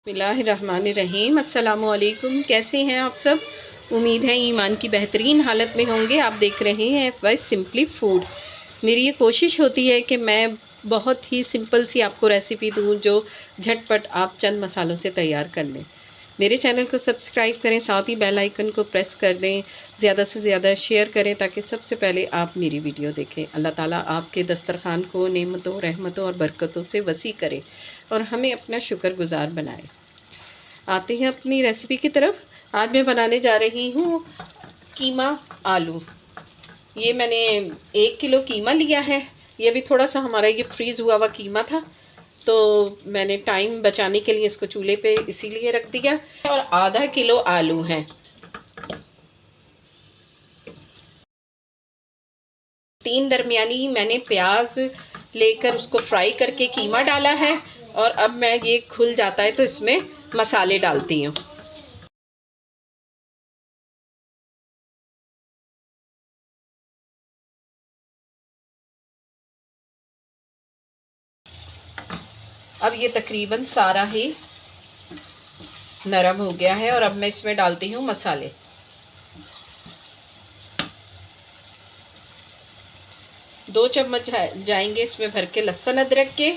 बिस्मिल्लाहिर्रहमानिर्रहीम। अस्सलामुअलैकुम। कैसे हैं आप सब? उम्मीद है ईमान की बेहतरीन हालत में होंगे। आप देख रहे हैं बस सिंपली फूड। मेरी ये कोशिश होती है कि मैं बहुत ही सिंपल सी आपको रेसिपी दूँ जो झटपट आप चंद मसालों से तैयार कर लें। मेरे चैनल को सब्सक्राइब करें, साथ ही बेल आइकन को प्रेस कर दें, ज़्यादा से ज़्यादा शेयर करें ताकि सबसे पहले आप मेरी वीडियो देखें। अल्लाह ताला आपके दस्तरखान को नेमतों, रहमतों और बरकतों से वसी करे और हमें अपना शुक्रगुजार बनाए। आते हैं अपनी रेसिपी की तरफ। आज मैं बनाने जा रही हूँ कीमा आलू। ये मैंने 1 किलो कीमा लिया है। ये भी थोड़ा सा हमारा ये फ्रीज़ हुआ हुआ कीमा था, तो मैंने टाइम बचाने के लिए इसको चूल्हे पे इसीलिए रख दिया। और आधा किलो आलू हैं। 3 दरमियानी मैंने प्याज लेकर उसको फ्राई करके कीमा डाला है। और अब मैं ये खुल जाता है तो इसमें मसाले डालती हूँ। अब ये तकरीबन सारा ही नरम हो गया है और अब मैं इसमें डालती हूँ मसाले। दो चम्मच जाएंगे इसमें भर के लहसुन अदरक के।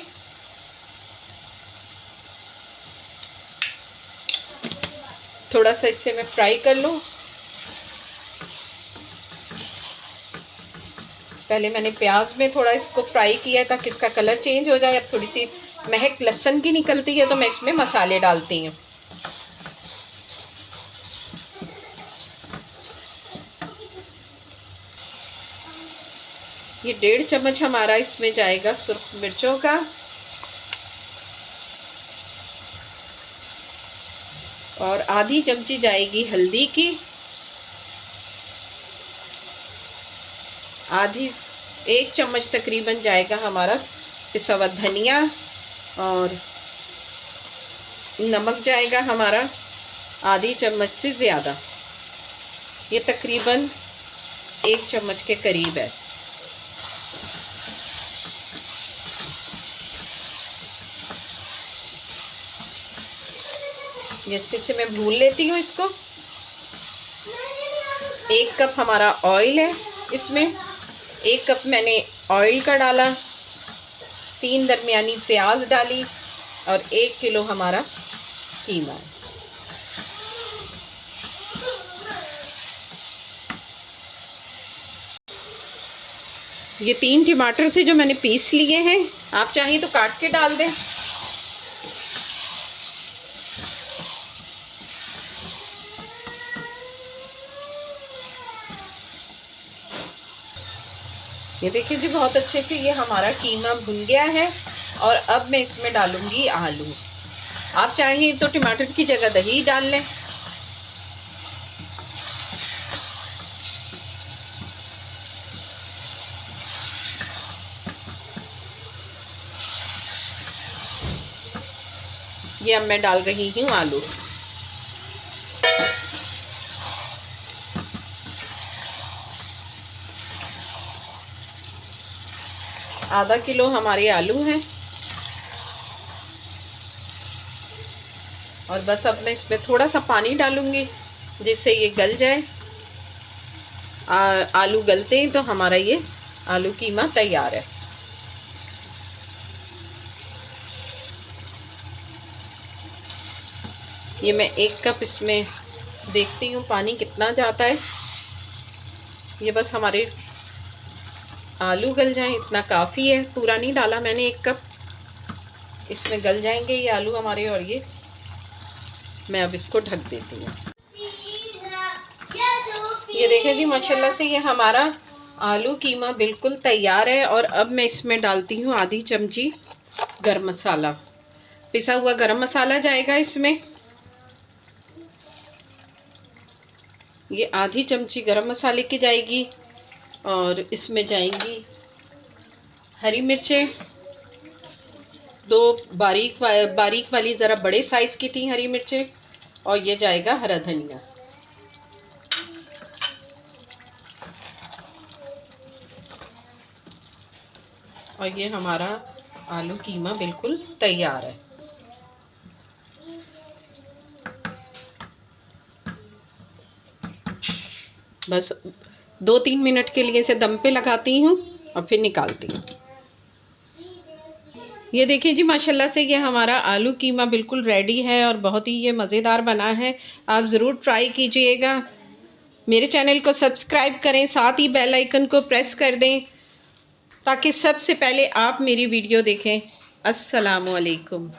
थोड़ा सा इससे मैं फ्राई कर लूँ। पहले मैंने प्याज में थोड़ा इसको फ्राई किया ताकि इसका कलर चेंज हो जाए। अब थोड़ी सी महक लहसुन की निकलती है तो मैं इसमें मसाले डालती हूँ। ये 1.5 चम्मच हमारा इसमें जाएगा सुर्ख मिर्चों का। और आधी चमची जाएगी हल्दी की। आधी 1 चम्मच तकरीबन जाएगा हमारा पिसा हुआ धनिया। और नमक जाएगा हमारा आधी चम्मच से ज़्यादा। ये तकरीबन 1 चम्मच के करीब है। ये अच्छे से मैं भून लेती हूँ इसको। 1 कप हमारा ऑयल है इसमें। 1 कप मैंने ऑयल का डाला। 3 दरमियानी प्याज डाली और 1 किलो हमारा कीमा है। ये 3 टमाटर थे जो मैंने पीस लिए हैं। आप चाहें तो काट के डाल दें। ये देखिए जी, बहुत अच्छे से ये हमारा कीमा भुन गया है। और अब मैं इसमें डालूंगी आलू। आप चाहें तो टमाटर की जगह दही डाल लें। ये अब मैं डाल रही हूँ आलू। आधा किलो हमारे आलू हैं। और बस अब मैं इसमें थोड़ा सा पानी डालूंगी जिससे ये गल जाए। आलू गलते हैं तो हमारा ये आलू कीमा तैयार है। ये मैं 1 कप इसमें देखती हूँ पानी कितना जाता है। ये बस हमारे आलू गल जाएं इतना काफ़ी है। पूरा नहीं डाला मैंने 1 कप। इसमें गल जाएंगे ये आलू हमारे। और ये मैं अब इसको ढक देती हूँ। ये देखें जी, माशाल्लाह से ये हमारा आलू कीमा बिल्कुल तैयार है। और अब मैं इसमें डालती हूँ आधी चमची गरम मसाला। पिसा हुआ गरम मसाला जाएगा इसमें। ये आधी चमची गरम मसाले की जाएगी। और इसमें जाएंगी हरी मिर्चें। 2 बारीक वाली ज़रा बड़े साइज़ की थी हरी मिर्चें। और ये जाएगा हरा धनिया। और ये हमारा आलू कीमा बिल्कुल तैयार है। बस 2-3 मिनट के लिए इसे दम पे लगाती हूँ और फिर निकालती हूँ। ये देखिए जी, माशाल्लाह से ये हमारा आलू कीमा बिल्कुल रेडी है और बहुत ही ये मज़ेदार बना है। आप ज़रूर ट्राई कीजिएगा। मेरे चैनल को सब्सक्राइब करें, साथ ही बेल आइकन को प्रेस कर दें ताकि सबसे पहले आप मेरी वीडियो देखें। अस्सलामु अलैकुम।